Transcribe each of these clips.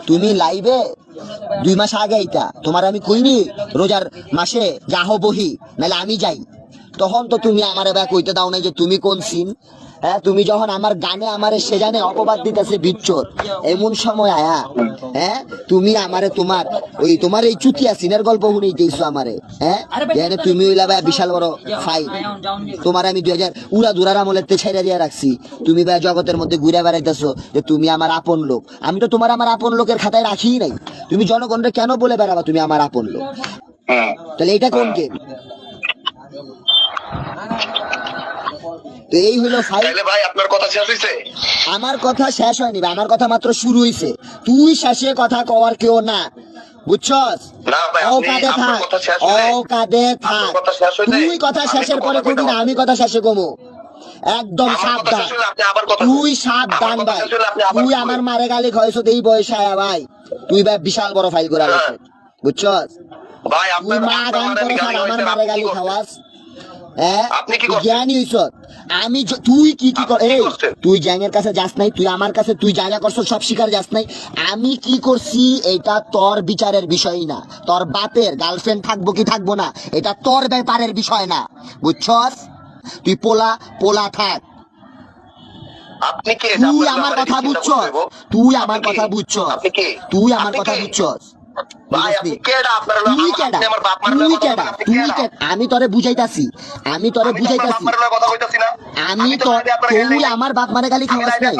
তুমি লাইভে 2 মাস আগে আইতা, তোমার আমি কইনি রোজার মাসে যাহ বহি নাহলে আমি যাই, তখন তো তুমি আমারে ব্যাক কইতে দাও না যে তুমি কোন সিন। হ্যাঁ, তুমি যখন আমার গানে আমারে সে জানে অপবাদ দিতেছে বিচ্ছর, এমন সময় আয়া হ্যাঁ তুমি আমারে তোমার এই চুতিয়া সিনের গল্প শুনেই দিয়েছো আমারে। হ্যাঁ, তুমি হইলা ভাই বিশাল বড় ফাইল। তোমার আমি 2000 উড়া দুরার আমলের ছেড়ে দিয়ে রাখছি, তুমি ভাই জগতের মধ্যে ঘুরে বেড়াইতেছো যে তুমি আমার আপন লোক। আমি তো তোমার আমার আপন লোকের খাতায় রাখিই নাই। তুমি জনগণরে কেন বলে বেড়াবা তুমি আমার আপন লোক? তাহলে এটা কোন গেম? তো এই হলো ভাই, আপনার কথা শেষ হইছে? আমার কথা শেষ হয়নি, আমার কথা মাত্র শুরু হইছে। তুই শেষে কথা কওয়ার কেউ না, বুঝছস? তুই কথা শেষের পরে কবি না, আমি কথা শেষে কমু। একদম সাবধান, তুই সাবধান ভাই। তুই আমার মারে গালি খাইছ এই বয়সে আয়া ভাই, তুই ভাই বিশাল বড় ফাইল করে গেছে, বুঝছস? তুই মা গান করে আমার মারে গালি খাওয়াস। জ্ঞানী হইছ আমি, তুই কি তুই জ্যাংয়ের কাছে যাস নাই, তুই আমার কাছে তুই জায়গা করছ সব শিকার যাস নাই। আমি কি করছি এটা তোর বিচারের বিষয় না, তোর বাপের গার্লফ্রেন্ড থাকবো কি থাকবো না এটা তোর ব্যাপারের বিষয় না, বুঝছস? তুই পোলা থাক। তুই আমার কথা বুঝছস, তুই আমার কথা বুঝছস, তুই আমার কথা বুঝছস। আমি তোরে বুঝাইতাছি, আমি তোরে বুঝাইতাছি। আমি তো তুই আমার বাপ মারে গালি খাওয়াস নাই,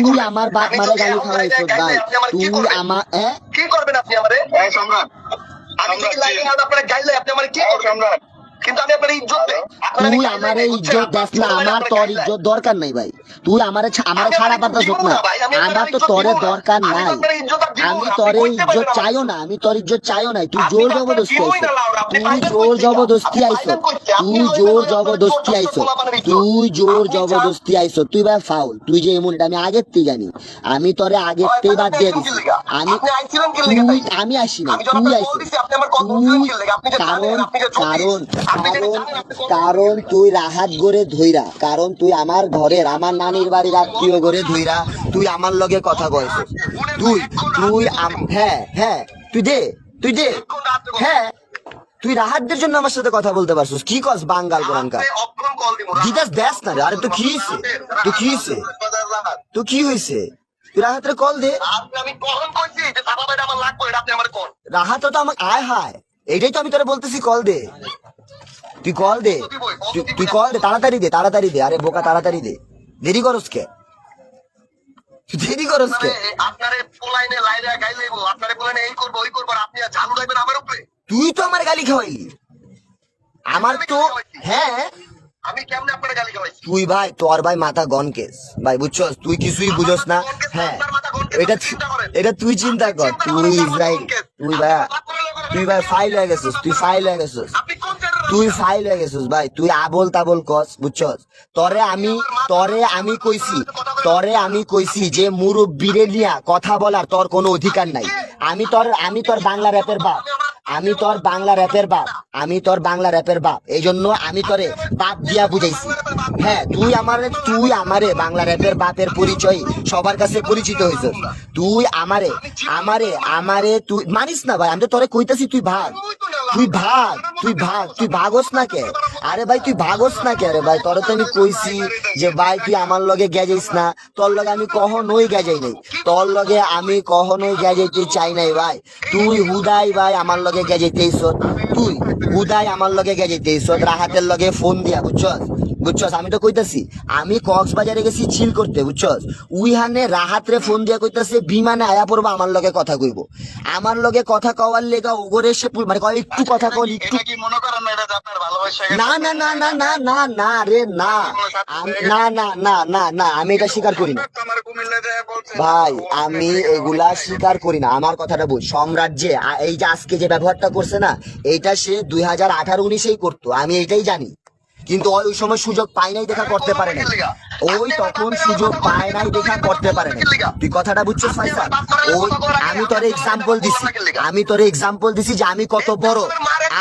তুই আমার বাপ মারে গালি খাওয়াইছ ভাই। তুই আমার কি করবেন আপনি আমারে? সম্রাট, আমি কি লাইনে আপনারে গাইলে আপনি আমারে কি সম্রাট? কিন্তু আমি আপনার ইজ্জত দেই, তুই আমারে ইজ্জত দাস না, আমার তোর ইজ্জত দরকার নাই ভাই। তুই আমারে ছাড়া পারতাছ না, আমার তো তোরে দরকার নাই। আমি তোরে ইজ্জত চাইও না, আমি তোর ইজ্জত চাইও নাই। তুই জোর জবরদস্তি আইছ, তুই জোর জবরদস্তি আইছ, তুই জোর জবরদস্তি আইছ, তুই জোর জবরদস্তি আইছ। তুই ভাই ফাউল, তুই যে এমন আমি আগের থেকে জানি। আমি তোরে আগের থেকে বাদ দিয়ে দিছি। আমি আসি না, তুই আইছিস। কারণ তুই রাহাত গড়ে ধইরা, কারণ তুই আমার ঘরের আমার নানির বাড়ির আত্মীয় গড়ে ধইরা তুই আমার লগে কথা কইছিস। তুই হ্যাঁ তুই দে হ্যাঁ, তুই রাহাতদের জন্য আমার সাথে কথা বলতে পারছিস। কি কস বাঙ্গাল কোরআনকার জিদাস দেশ না রে। আরে তো কি হইছে, তো কি হইছে, তো কি হইছে? তুই রাহাতের কল দে। আমি কখন কইছি যে সাবা ভাই আমার লাগবে, এটা আপনি আমার কোন? রাহাত তো আমাকে আয় হায়, এইটাই তো আমি তোরে বলতেছি, কল দে, তুই কল দে, তুই কল দে, তাড়াতাড়ি দে। আরে বোকা তাড়াতাড়ি দে, দেরি করস কে? আপনারে পোলাইনে লাইরা গাইলেইব, আপনারে পোলাইনে এই করব ওই করব, আর আপনি ঝালু রাখবেন আমার উপরে। তুই তো আমার গালি খাওয়াইলি, আমার তো হ্যাঁ। আমি কেমনে আপনারে গালি খাওয়াইছি? তুই ভাই, তোর ভাই মাথা গনকেস ভাই, বুঝছস? তুই কিছুই বুঝস না। হ্যাঁ, এটা তুই চিন্তা কর। তুই ইসরায়েল, তুই ভাই ফাইল হয়ে গেছিস, তুই ফাইল হয়ে গেছিস ভাই। তুই আবল তাবল কস, বুঝছস? তরে আমি কইছি যে মুরব্বিরে নিয়া কথা বলার তোর কোনো অধিকার নাই। আমি তোর বাংলা র্যাপের বাপ, আমি তোর বাংলা র্যাপের বাপ, এই জন্য আমি তোরে বাপ দিয়া বুঝাইছি। হ্যাঁ, তুই আমারে বাংলা র্যাপের বাপের পরিচয় সবার কাছে পরিচিত হয়েছ। তুই আমারে তুই মানিস না ভাই। আমি তো তোরে কইতাছি তুই ভাগস না কে? আরে ভাই তুই ভাগস না কে? আরে ভাই তোরে তো আমি কইছি যে ভাই তুই আমার লগে গেজাইস না। তোর লগে আমি কখনোই গেজাই নাই, তোর লগে আমি কখনোই গেজাইতে চাই নাই ভাই। তুই হুদাই ভাই আমার লগে গেজাইতেইছ, রাহাতের লগে ফোন দিয়া, বুঝছস? আমি তো কইতাছি আমি কক্সবাজারে গেছি চিল করতে, বুঝছস? উইহানে রাহাতরে ফোন দিয়া কইতাছে বিমানে আয়া পড়বো, আমার লগে কথা কইব। আমার লগে কথা কওয়ার লেগা ওগরে সে মানে কয় একটু কথা কল, একটু না রে না, আমি এটা স্বীকার করি না ভাই, আমি এগুলা স্বীকার করি না। আমার কথাটা বুঝ। সম্রাজ্যে এই যে আজকে যে ব্যবহারটা করছে না, এইটা সে 2018-19-এই করতো, আমি এটাই জানি। কিন্তু ওই সময় সুযোগ পাই নাই দেখা করতে পারে না, তখন সুযোগ পায় নাই দেখা করতে পারে না। তুই কথাটা বুঝছিস ফাইসাল? আমি তোরে এক্সাম্পল দিছি যে আমি কত বড়,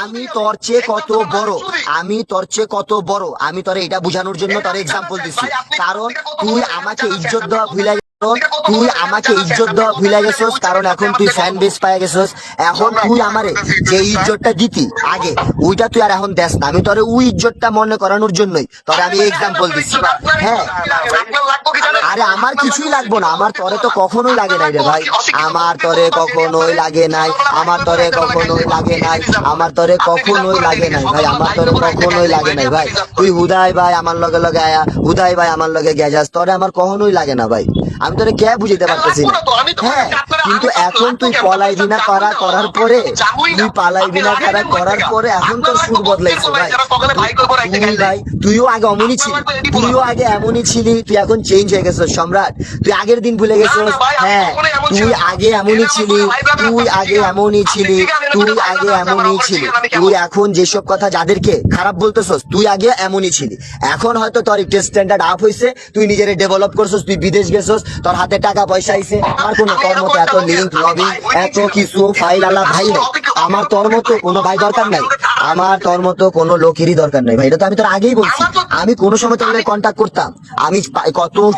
আমি তোর চেয়ে কত বড়, আমি তোরে এটা বুঝানোর জন্য তোরে এক্সাম্পল দিছি। কারণ তুই আমাকে ইজ্জত দেওয়া ভুলে তুই আমাকে ইজ্জত দেওয়া ভুলে গেছস, কারণ এখন তুই ফ্যান বেস পাই গেছস। এখন তুই আমারে যে ইজ্জতটা দিতি আগে, ওইটা তুই আর এখন দেস না। আমি তোরে ওই ইজ্জতটা মনে করানোর জন্যই তোরে আমি এক্সাম্পল দিচ্ছি। হ্যাঁ, আরে আমার কিছুই লাগবো না, আমার তরে তো কখনোই লাগে নাই রে ভাই, আমার তরে কখনোই লাগে নাই, আমার তরে কখনোই লাগে নাই, আমার তরে কখনোই লাগে নাই ভাই, আমার তরে কখনোই লাগে নাই ভাই। তুই হুদাই ভাই আমার লগে লগে আয়া, হুদাই ভাই আমার লগে গেজাস, তরে আমার কখনোই লাগে না ভাই। আমি তোরে কে বুঝাইতে পারতেছি না। হ্যাঁ, কিন্তু এখন তুই পলাইবি না করার পরে, তুই পালাইবি না করার পরে এখন তোর সুর বদলাইছে ভাই। তুই ভাই তুইও আগে অমনই ছিলি, তুইও আগে এমনই ছিলি, তুই এখন চেঞ্জ হয়ে গেছিস সম্রাট। তুই আগের দিন ভুলে গেছিস। হ্যাঁ, তুই আগে এমনই ছিলি, তুই আগে এমনই ছিলি, তুই আগে এমনই ছিলি। তুই এখন যেসব কথা যাদেরকে খারাপ বলতেছস, তুই আগে এমনই ছিলি। এখন হয়তো তোর একটু স্ট্যান্ডার্ড আপ হয়েছে, তুই নিজের ডেভেলপ করছস, তুই বিদেশ গেছস, তোর হাতে টাকা পয়সা আইছে। আমার কোনো তোর মতো এত লিঙ্ক লবি এত কিছু ফাইল আলা ভাই নাই, আমার তোর মতো কোনো ভাই দরকার নাই, আমার তোর মতো কোনো লোকেরই দরকার নাই ভাই। এটা তো আমি তোর আগেই বলছি। আমি কোনো সময় তোর কন্ট্যাক্ট করতাম, আমি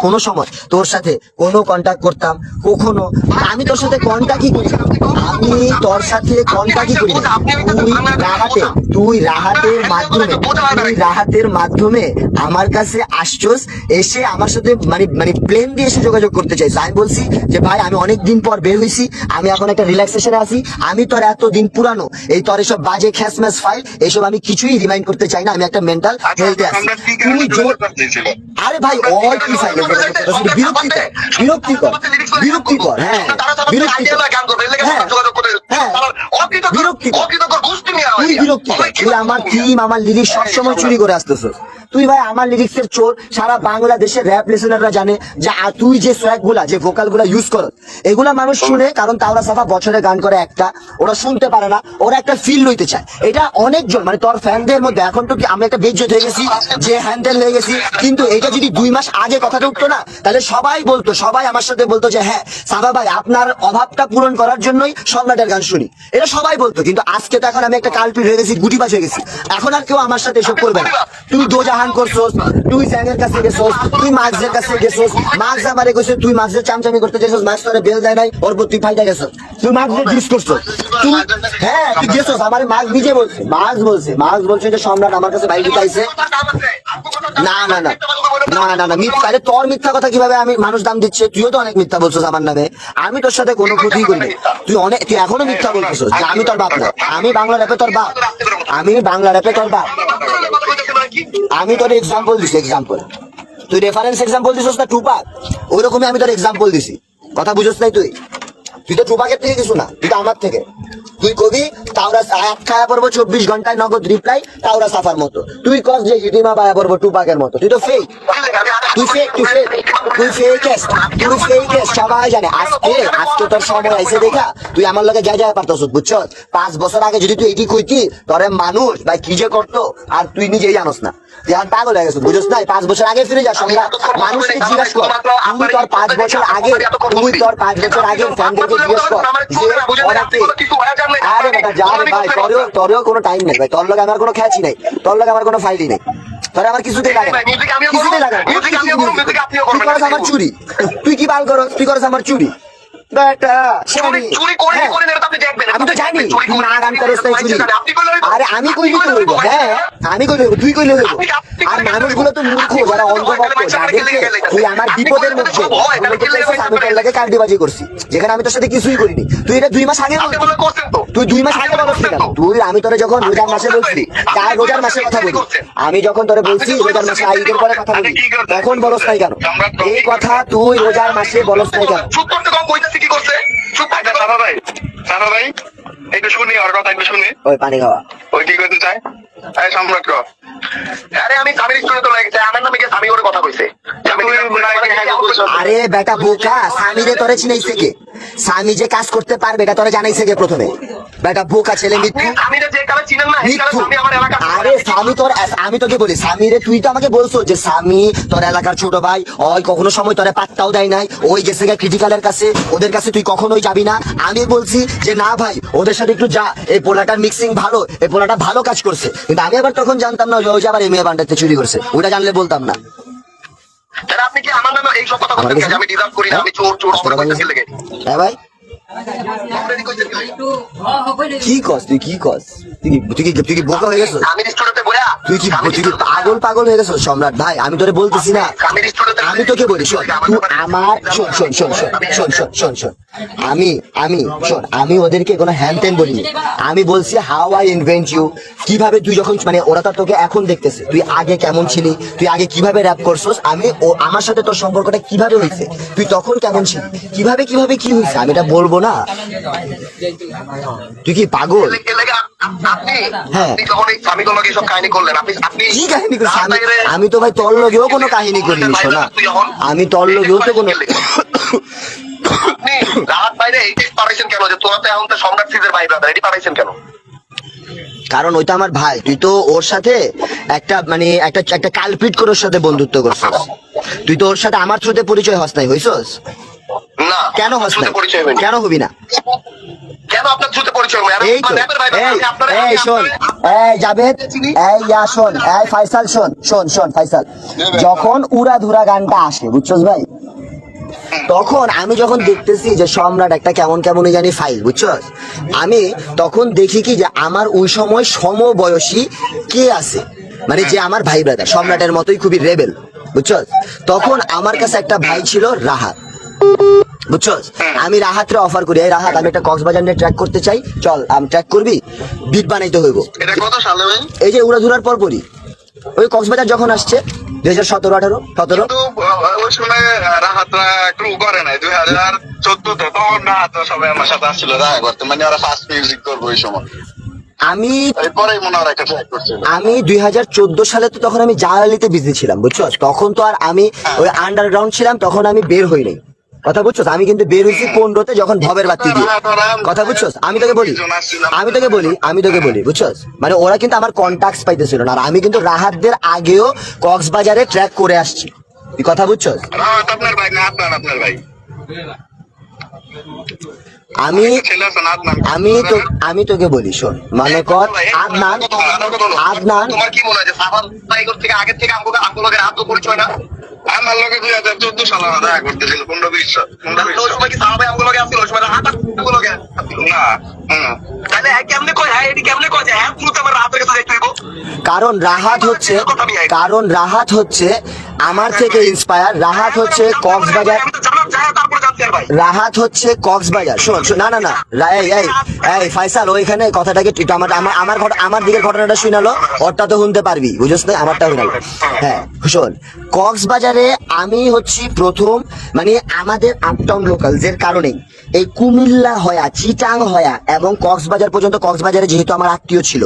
কোনো সময় তোর সাথে কোনো কন্ট্যাক্ট করতাম কখনো? আমি তোর সাথে কন্ট্যাক্টই করি না, আমি তোর সাথে কন্ট্যাক্টই করি না। তুই রাহাতের মাধ্যমে আমার কাছে আসছস, এসে আমার সাথে মানে প্লেন দিয়ে এসে যোগাযোগ করতে চাইছ। আমি বলছি যে ভাই আমি অনেক দিন পর বের হয়েছি, আমি এখন একটা রিল্যাক্সেশনে আছি, আমি তোর এত দিন পুরানো এই তোর এসব বাজে খ্যাসম্যাস ফাইল এসব আমি কিছুই রিমাইন্ড করতে চাই না, আমি একটা মেন্টাল হেলথে আছি। তুমি আরে ভাই ওই কি ফাইল বিরক্তিকর। হ্যাঁ, তুই আমার থিম আমার লিরিক্স সবসময় চুরি করে আসতেছ। তুই ভাই আমার লিরিক্সের চোর, সারা বাংলাদেশের র্যাপ লিসেনাররা জানে যে তুই যে সোয়াগ গুলা যে ভোকাল গুলা ইউজ কর, এগুলা মানুষ শুনে, কারণ তাওরা সাফা বছরে গান করে একটা, ওরা শুনতে পারে না, ওরা একটা ফিল লইতে চায়। এটা অনেকজন মানে তোর ফ্যানদের মধ্যে এখন তো কি আমি একটা বেজ্জত হয়ে গেছি, যে হ্যান্ডেল হয়ে গেছি। কিন্তু এটা যদি 2 মাস আগে কথাটা উঠতো না, তাহলে সবাই আমার সাথে বলতো যে হ্যাঁ সাফা ভাই আপনার অভাবটা পূরণ করার জন্যই সম্রাটের গান শুনি, এটা সবাই বলতো। কিন্তু আজকে তো এখন আমি একটা কালপিট হয়ে গেছি, গুটিবাজ হয়ে গেছি, এখন আর কেউ আমার সাথে এসব করবে না। তুই দোজাহান করছস, তুই স্যাংয়ের কাছে গেছস, তুই মার্কসের কাছে গেছস, মার্কস আমারে কইছে তুই মার্কসের চামচামি করতে চাইছস, মার্কস তোরে বেল দেয় নাই, ওর তুই ফাইদা গেছস, তুই মার্কসের ডিস করছস। তুই হ্যাঁ তুই গেছস, আমারে মার্কস নিজে বলছে, মার্কস বলছে যে সম্রাট আমার কাছে ভাই ঢুকাইছে। না না না না না না মিথ্যা। আরে তোর মিথ্যা কথা কিভাবে আমি মানুষ দাম দিচ্ছে? তুইও তো অনেক মিথ্যা বলছস আমার নামে, আমি তোর সাথে কোনো ক্ষতি করি নাই। তুই এখনো মিথ্যা বলতেছস যে আমি তোর বাপ না, আমি বাংলা র্যাপে তোর বাপ, আমি বাংলা র্যাপে তোর বাপ। আমি তোর এক্সাম্পল দিছি, এক্সাম্পল তুই রেফারেন্স এক্সাম্পল দিছিস না টুপাক, ওইরকমই আমি তোর এক্সাম্পল দিছি। কথা বুঝছ নাই? তুই তো টুপাকের থেকে কিছু না, তুই তো আমার থেকে। তুই কবি তাওরা এক খায়া পড়বো 24 ঘন্টায় নগদ রিপ্লাই তাওরা সাফার মতো, তুই কস যে হিটিমা বায়া পড়বো টুপাকের মতো। তুই তো ফেক, সবাই জানে। আজকে তোর সময় আইছে দেখা তুই আমার লগে যা পারতস, বুঝছ? 5 বছর আগে যদি তুই এটি কইতি তোরে মানুষ ভাই কি যে করতো, আর তুই নিজেই জানোস না, এখন পাগল হয়ে গেছো, বুঝছ না? 5 বছর আগে ফিরে যা সম্রাট, মানুষকে জিজ্ঞাসা কর, তুই তোর 5 বছর আগে ফ্যানদেরকে জিজ্ঞেস কর যে ওরা কে। আরে বেটা যা রে ভাই, তোরেও কোনো টাইম নেই ভাই, তোর লগে আমার কোনো খ্যাচি নেই, তোর লগে আমার কোনো ফাইলই নেই, তোর আমার কিছুতেই লাগে না, কিছুতেই লাগে না। তুই করস আমার চুরি, তুই কি বাল করস? তুই করস আমার চুরি বেটা। আমি তো জানি তুই না গান করস তাই চুরি। আরে আমি কইলি তো হইব, হ্যাঁ আমি কইলি হইব, তুই কইলি হইব। আর মানুষগুলো তো মূর্খ, যারা অন্ধভক্ত, যাদেরকে তুই আমার বিপদের মধ্যে আমি তোর লাগে কার্ডিবাজি করছি, যেখানে আমি তোর সাথে কিছুই করিনি। তুই এটা 2 মাস আগে তুই 2 মাস আগে বলস কেন? তুই আমি তোরে যখন রোজার মাসে বলছি, তার রোজার মাসে কথা বলি, আমি যখন তোরে বলছি রোজার মাসে ঈদের পরে কথা বলি, তখন বলস নাই কেন? এই কথা তুই রোজার মাসে বলস নাই কেন? কি করছে? চুপ থাকতে সারা ভাই একটু শুনি, ওর কথা একটু শুনি। ওই পানি খাওয়া, ওই কি করতে চায়? এই সম্রাট কর। আরে আমি স্বামীর স্টোরি তো লাগছে, আমার নামে স্বামী ওর কথা কইছে। আরে বেটা বোকা, স্বামীরে তোরে চিনাইছে কে? স্বামী যে কাজ করতে পারবে এটা তোরে জানাইছে কে প্রথমে? বেটা বোকা ছেলে, মিথ্যু। আরে স্বামী তোর, আমি তোকে বলি স্বামীরে, তুই তো আমাকে বলছো যে স্বামী তোর এলাকার ছোট ভাই, ওই কখনো সময় তোরে পাত্তাও দেয় নাই, ওই গেছে ক্রিটিক্যালের কাছে, ওদের কাছে তুই কখনোই যাবি না। আমি বলছি যে না ভাই ওদের সাথে একটু যা, এই পোলাটার মিক্সিং ভালো, এই পোলাটা ভালো কাজ করছে। কিন্তু আমি আবার তখন জানতাম না যে ওই যে আবার এমএ বান্ডাতে চুরি করছে, ওটা জানলে বলতাম না। তাহলে আপনি কি আমার নামে এই সব কথা বলছেন যে আমি ডিজার্ভ করি না, আমি চোর চোর করে কইতেছি লেগে? হ্যাঁ ভাই, কি কস তুই, কি কস তুই কি বোকা হয়ে গেছিস? আমি রেস্টুরেন্টে বইয়া তুই কি পাগল হয়ে গেছিস সম্রাট ভাই? আমি তোরে বলতেছি না, আমি রেস্টুরেন্টে আমি তোকে বলি শোন, তুই আমার শোন আমি ওদেরকে কোনো হ্যান ত্যান বলিনি। আমি বলছি হাউ আই ইনভেন্ট ইউ, কিভাবে তুই যখন মানে ওরা তো তোকে এখন দেখতেছে তুই আগে কেমন ছিলি, তুই আগে কিভাবে র্যাপ করছস, আমি আমার সাথে তোর সম্পর্কটা কিভাবে হয়েছে, তুই তখন কেমন ছিলি, কিভাবে কি হয়েছে আমি এটা বলবো না? তুই কি পাগল? আপনি হ্যাঁ। আপনি যখন এই স্বামীগুলোর লগে সব কাহিনী করলেন, আপনি কি কাহিনী করছিস? আমি তো ভাই তোর লগেও কোনো কাহিনী করিনি শোনা, আমি তোর লগেও তো কোনো আপনি রাত বাইরে এই টেক্সট পাঠাইছেন কেন যে তোরা তো এখন তো সম্রাট সিজের ভাই ব্রাদার, এটি পাঠাইছেন কেন? কারণ ওইটা আমার ভাই, তুই তো ওর সাথে একটা মানে একটা কালপিট করে ওর সাথে বন্ধুত্ব করছিস, তুই তো ওর সাথে আমার থ্রুতে পরিচয় হস নাই, হইছস? না কেন হস নাই? পরিচয় হয়নি। কেন হবি না? কেন আপনার থ্রুতে পরিচয় হয়নি? এই তো এই শোন, এই জাভেদ, এই ইয়া শোন, এই ফাইসাল শোন ফাইসাল, যখন উড়াধুরা গানটা আসে বুঝছস ভাই, তখন আমি যখন দেখতেছি যে সম্রাট একটা কেমন জানি ফাইল বুঝছস, আমি তখন দেখি কি যে আমার ওই সময় সমবয়সী কে আছে, মানে যে আমার ভাই ব্রাদার সম্রাটের মতোই খুবই রেবেল বুঝছস। তখন আমার কাছে একটা ভাই ছিল রাহাত বুঝছস, আমি রাহাতরে অফার করি, এই রাহাত আমি একটা কক্সবাজার নিয়ে ট্র্যাক করতে চাই, চল আমি ট্র্যাক করবি, বিট বানাইতে হইব। এটা কত সালে ভাই? এই যে উড়াধুরার পরপরই ওই কক্সবাজার যখন আসছে 2017-18 কিন্তু ওই সময় রাহাতরা ক্রু করে নাই, 2014 তখন রাহাত সবাই আমার সাথে আসছিল দেখা করতে, মানে ওরা ফার্স্ট মিউজিক করবো ওই সময়। আমি এরপরেই মনে হয় একটা ট্র্যাক করছিল। আমি 2014 সালে তো তখন আমি জালালিতে বিজি ছিলাম বুঝছস, তখন তো আর আমি ওই আন্ডারগ্রাউন্ড ছিলাম, তখন আমি বের হই নাই, কথা বুঝছস। আমি কিন্তু বের হয়েছি 15-তে যখন ভবের বাতি দিয়ে, কথা বুঝছস। আমি তোকে বলি বুঝছস, মানে ওরা কিন্তু আমার কন্টাক্ট পাইতেছিল না, আর আমি কিন্তু রাহাতদের আগেও কক্সবাজারে ট্র্যাক করে আসছি, তুই কথা বুঝছস। রাহাত আপনার ভাই না আপনার ভাই? আমি তোকে বলি শোন, মানে কর আদনান তোমার কি মনে হয় যে সাফার টাইগর থেকে আগের থেকে আমগুলোকে রাত পরিচয় না? আমার লগে 2014 সালে দেখা করতেছিল 15-20 ওই সময় কি সাহাবাই আমগুলোকে আসছিল? ওই সময় রাহাত আমগুলোকে আসছিল না। তাহলে কেমনে কয়, হ্যাঁ এটি কেমনে কয় যে হ্যাঁ পুরো আমার রাতের কাছে যাইতে হইব? কারণ রাহাত হচ্ছে আমার থেকে ইন্সপায়ার, রাহাত হচ্ছে কক্সবাজার, শোন না এই ফাইসাল ওইখানে কথাটাকে একটু আমার দিকের ঘটনাটা শুনালো, ওরটা তো শুনতে পারবি বুঝছ না, আমারটা শুনালো। হ্যাঁ শোন, কক্সবাজারে আমি হচ্ছি প্রথম, মানে আমাদের আপটাউন লোকালসের কারণে এই কুমিল্লা হয়া, চিটাং হয়া এবং কক্সবাজার পর্যন্ত, কক্সবাজারে যেহেতু আমার আত্মীয় ছিল,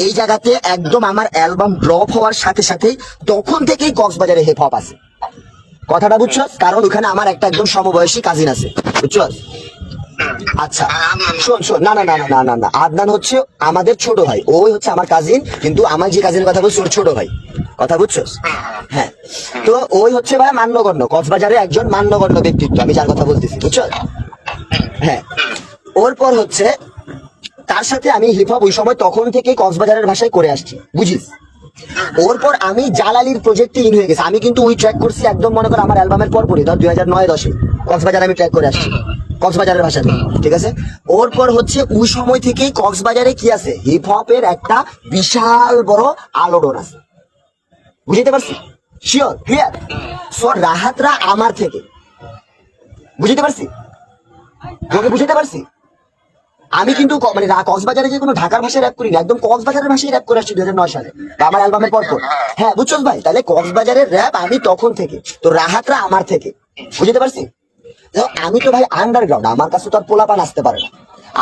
এই জায়গাতে একদম আমার অ্যালবাম ড্রপ হওয়ার সাথে সাথেই তখন থেকেই কক্সবাজারে হিপ হপ আছে, কথাটা বুঝছস। কারণ ওখানে আমার একটা একদম সমবয়সী কাজিন আছে বুঝছস। আচ্ছা শোন না আদনান হচ্ছে আমাদের ছোট ভাই, ওই হচ্ছে আমার কাজিন, কিন্তু আমার যে কাজিনের কথা বলছি ওর ছোট ভাই, কথা বুঝছস। হ্যাঁ, তো ওই হচ্ছে ভাই মান্যগণ্য, কক্সবাজারে একজন মান্যগণ্য ব্যক্তিত্ব, আমি যার কথা বলতেছি বুঝছস। হ্যাঁ, ওর পর হচ্ছে তার সাথে আমি হিপ হপ ওই সময় তখন থেকে কক্সবাজারের ভাষায় করে আসছি বুঝিস। ওর পর আমি জালালির প্রজেক্টে ইন হয়ে গেছে, আমি কিন্তু ওই ট্র্যাক করছি একদম মনে কর আমার অ্যালবামের পরপরই, ধর 2009-10 কক্সবাজারে আমি ট্র্যাক করে আসছি কক্সবাজারের ভাষাতে, ঠিক আছে। ওর পর হচ্ছে ওই সময় থেকেই কক্সবাজারে কি আছে, হিপ হপের একটা বিশাল বড় আলোড়ন আছে, বুঝতে পারছি, শিওর ক্লিয়ার। সো রাহাতরা আমার থেকে, বুঝতে পারছি, তোকে বুঝতে পারছি। আমি কিন্তু মানে কক্সবাজারে যে কোনো ঢাকার ভাষায় র্যাপ করি না, একদম কক্সবাজারের ভাষায় র্যাপ করে আসছি 2009 সালে আমার অ্যালবামের পর। হ্যাঁ বুঝছস ভাই, তাহলে কক্সবাজারের র্যাপ আমি তখন থেকে, তো রাহাতরা আমার থেকে, বুঝতে পারছি। আমি তো ভাই আন্ডারগ্রাউন্ড, আমার কাছে তো আর পোলাপান আসতে পারে না।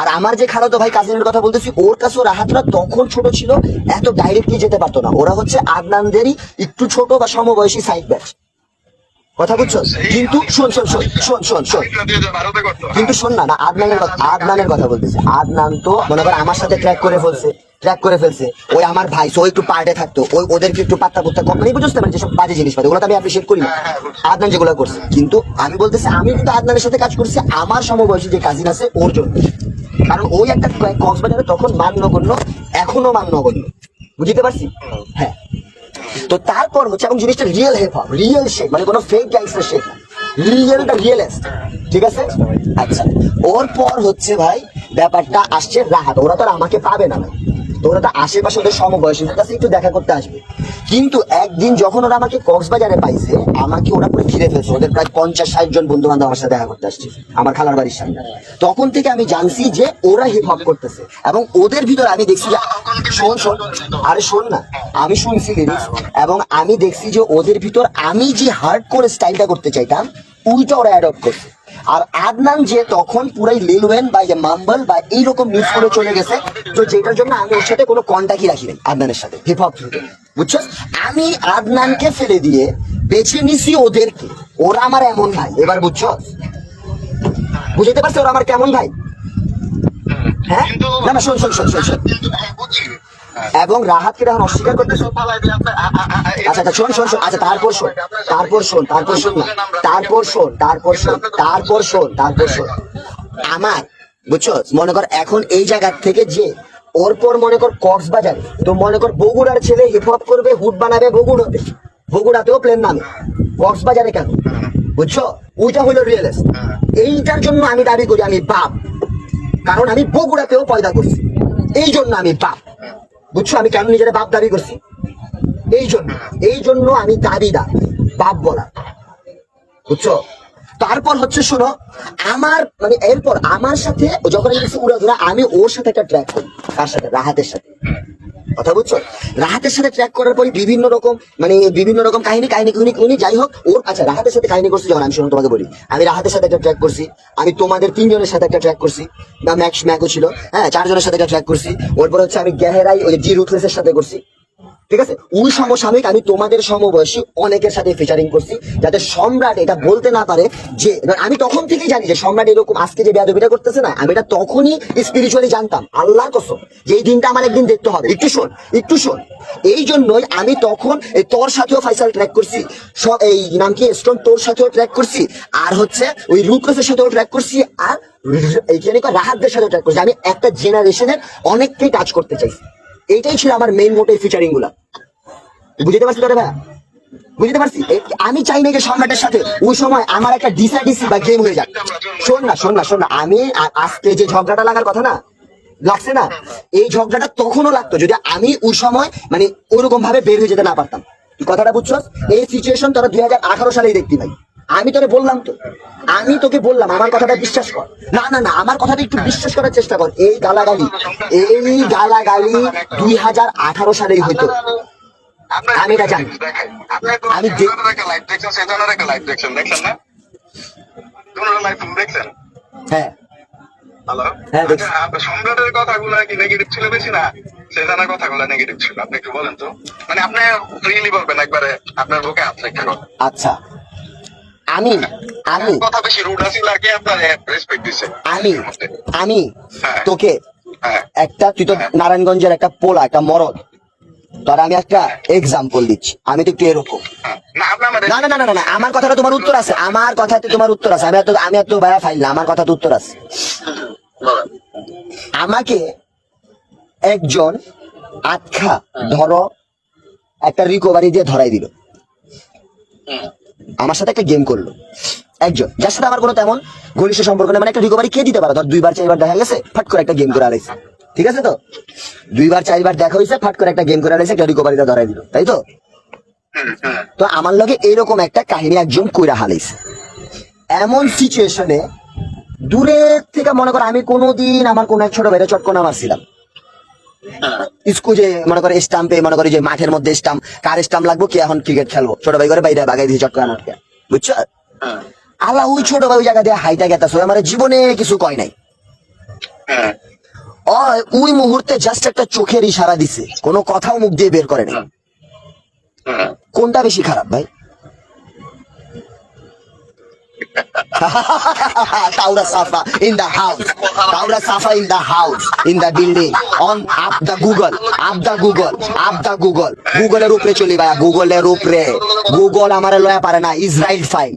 আর আমার যে খালাতো ভাই কাজিনের কথা বলতেছি, ওর কাছেও রাহাতরা তখন ছোট ছিল, এত ডাইরেক্টলি যেতে পারতো না, ওরা হচ্ছে আদনানদেরই একটু ছোট বা সমবয়সী সাইড ব্যাচ, কথা বুঝছো। কিন্তু শোন কিন্তু শোন না আদনানের কথা বলতেছে। আদনান তো মনে কর আমার সাথে ট্র্যাক করে ফেলছে, ওই আমার ভাই, সো একটু পার্টে থাকতো, ওদেরকে একটু পাত্তা কোম্পানি বুঝতে পারেন, যেসব বাজে জিনিস ওগুলো তো আমি অ্যাপ্রিসিয়েট করি না, আদনান যেগুলো করছে। কিন্তু আমি বলতেছি আমি কিন্তু আদনানের সাথে কাজ করছি আমার সমবয়সী যে কাজিন আছে ওর জন্য, কারণ ওই একটা কক্সবাজারে তখন মান্যগণ্য, এখনো মান্যগণ্য, বুঝতে পারছি। হ্যাঁ, তো তারপর হচ্ছে এবং জিনিসটা real hip hop, real shape, মানে কোনো ফেক গ্যাংস্টার শেপ না, রিয়েলটা রিয়েলেস্ট, ঠিক আছে? আচ্ছা, ওর পর হচ্ছে ভাই ব্যাপারটা আসছে রাহাত। ওরা তো আর আমাকে পাবে না ভাই, তো ওরা তো আশেপাশে ওদের সমবয়সীদের কাছে একটু দেখা করতে আসবে। কিন্তু একদিন যখন ওরা আমাকে কক্সবাজারে পাইছে, আমাকে ওরা পুরো ঘিরে ফেলছে। ওদের প্রায় 50-60 জন বন্ধু বান্ধব আমার সাথে দেখা করতে আসছে আমার খালার বাড়ির সামনে। তখন থেকে আমি জানছি যে ওরা হিপ হপ করতেছে, এবং ওদের ভিতরে আমি দেখছি যে শোন শোন, আরে শোন না, আমি শুনছি লিরিক্স, এবং আমি দেখছি যে ওদের ভিতর আমি যে হার্ড করে স্টাইলটা করতে চাইতাম উল্টা ওরা অ্যাডপ্ট করছে। আর আদনান যে তখন পুরাই লিল ওয়েন বা মাম্বল বা এইরকম মিক্স করে চলে গেছে, তো যেটার জন্য আমি ওর সাথে কোনো কন্ট্যাক্টই রাখি নাই আদনানের সাথে হিপ হপ, বুঝছো? আমি আদনানকে ফেলে দিয়ে বেছে নিছি ওদেরকে। ওরা আমার এমন ভাই, এবার বুঝছো, বুঝতে পারছো ওরা আমার কেমন ভাই? হ্যাঁ, না না, শোন শোন শোন শোন শোন। এবং রাহাতকে এখন অস্বীকার করতেছে। আচ্ছা আচ্ছা, শোন শোন শোন, আচ্ছা তারপর শোন, তারপর শোন, তারপর শোন না, তারপর শোন, তারপর শোন, তারপর শোন, তারপর শোন। আমার, বুঝছো, মনে কর এখন এই জায়গা থেকে যে ওর পর মনে কর কক্সবাজারে, তো মনে কর বগুড়ার ছেলে হিপ হপ করবে, হুড বানাবে বগুড়াতে, বগুড়াতেও প্লেন নামে, কক্সবাজারে কেন? বুঝছো, ওইটা হলো রিয়েলিস্ট। এইটার জন্য আমি দাবি করি আমি বাপ, কারণ আমি বগুড়াতেও পয়দা করছি, এই জন্য আমি বাপ। বুঝছো, আমি কেন নিজের বাপ দাবি করছি? এই জন্য আমি দাবিদার বাপ বলা, বুঝছো? তারপর হচ্ছে শোনো, আমার মানে এরপর আমার সাথে যখন উড়াধুরা, আমি ওর সাথে একটা ট্র্যাক করি। কার সাথে? রাহাতের সাথে, কথা বুঝছো? রাহাতের সাথে ট্র্যাক করার পরে বিভিন্ন রকম কাহিনী উনি যাই হোক ওর, আচ্ছা রাহাতের সাথে কাহিনী করছি যখন, আমি শোনো তোমাকে বলি, আমি রাহাতের সাথে একটা ট্র্যাক করছি, আমি তোমাদের 3 জনের সাথে একটা ট্র্যাক করছি, বা ম্যাকও ছিল, হ্যাঁ 4 জনের সাথে একটা ট্র্যাক করছি। ওরপর হচ্ছে আমি গেহেরাই ওই জি রুথলেসের সাথে করছি, ঠিক আছে? ওই সমসাময়িক আমি তোমাদের সমবয়সী অনেকের সাথে ফিচারিং করছি, যাতে সম্রাট এটা বলতে না পারে যে, আমি তখন থেকেই জানি যে সম্রাট এরকম আজকে যে বেয়াদবিটা করতেছে না, আমি এটা তখনই স্পিরিচুয়ালি জানতাম, আল্লাহর কসম, যে এই দিনটা আমার একদিন দেখতে হবে। একটু শোন, এই জন্যই আমি তখন এই তোর সাথেও ফাইসাল ট্র্যাক করছি, এই নাম কি স্টোন, তোর সাথেও ট্র্যাক করছি, আর হচ্ছে ওই রুটলেসের সাথেও ট্র্যাক করছি, আর এইখানে রাহাতদের সাথেও ট্র্যাক করছি। আমি একটা জেনারেশনের অনেককেই টাচ করতে চাইছি, এইটাই ছিল আমার মেইন মোটিভ ফিচারিং গুলা, বুঝতে পারছি তোরে ভাই? বুঝতে পারছি। আমি চাই না যে সম্রাটের সাথে ওই সময় আমার একটা ডিসি বা গেম হয়ে যাক। শোন না, আমি আজকে যে ঝগড়াটা লাগার কথা না লাগছে না, এই ঝগড়াটা তখনও লাগতো যদি আমি ওই সময় মানে ওরকম ভাবে বের হয়ে যেতে না পারতাম। তুই কথাটা বুঝছো? এই সিচুয়েশন তোরা 2018 সালেই দেখতি ভাই। আমি তোকে বললাম আমার কথাটা বিশ্বাস কর। না, আমার কথাটা একটু বিশ্বাস করার চেষ্টা কর। এই গালাগালি 2018 সালেই হইতো, আমি এটা জানি। আমি হ্যাঁ সম্রাটের কথাগুলো কি নেগেটিভ ছিল বেশি, না সেজানার কথাগুলো নেগেটিভ ছিল? আপনি একটু বলেন তো, মানে আপনি রিয়েলি বলবেন একবারে, আপনার বুকে হাত রেখে। আচ্ছা, আমি কথা বেশি রুড আছে লাগে, আপনার রেসপেক্ট দিছে। আমি তোকে একটা, তুই তো নারায়ণগঞ্জের একটা পোলা, একটা মরদ, তোর আমি একটা এক্সাম্পল দিচ্ছি। আমি তো একটু এরকম, না, আমার কথাটা তোমার উত্তর আছে, আমার কথাতে তোমার উত্তর আছে। আমি এত বায়া ফাইল না, আমার কথাতে উত্তর আছে। আমাকে একজন আটখা ধরো একটা রিকভারি দিয়ে ধরাই দিল, আমার সাথে একটা গেম করলো একজন, যার সাথে আমার কোনো তেমন ঘনিষ্ঠ সম্পর্ক নেই, মানে একটা রিকভারি কে দিতে পারে? ধর 2-4 বার দেখা গেছে, ফাট করে একটা গেম করে আড়াইছে, ঠিক আছে? তো 2-4 দেখা হয়েছে, ফাট করে একটা গেম করে আড়াইছে, একটা রিকভারিটা ধরাই দিল, তাই তো? তো আমার লগে এইরকম একটা কাহিনী একজন কইরা হালাইছে। এমন সিচুয়েশনে দূরের থেকে মনে করো আমি কোনোদিন আমার কোন এক ছোট ভাইরা চটকনা মারছিলাম স্কুলে, মনে করে স্টাম্পে, মনে করে যে মাঠের মধ্যে স্টাম্প, কার স্টাম্প লাগবো, কি এখন ক্রিকেট খেলবো, ছোট ভাই করে বাইরে বাগাই দিয়ে চটকনা মারতে, বুঝছো? আল্লাহ ওই ছোট ভাই ওই জায়গা দিয়ে হাইটা গেতাছে, আমার জীবনে কিছু কয় নাই। ওই মুহূর্তে জাস্ট একটা চোখের ইশারা দিছে, কোনো কথাও মুখ দিয়ে বের করে নাই। কোনটা বেশি খারাপ ভাই? Taura Safa in the house. Taura Safa in the house. In the building. On up the Google. Google এর উপরে চলি ভাই, Google এর উপরে। Google আমার লয়া পারে না। Israel file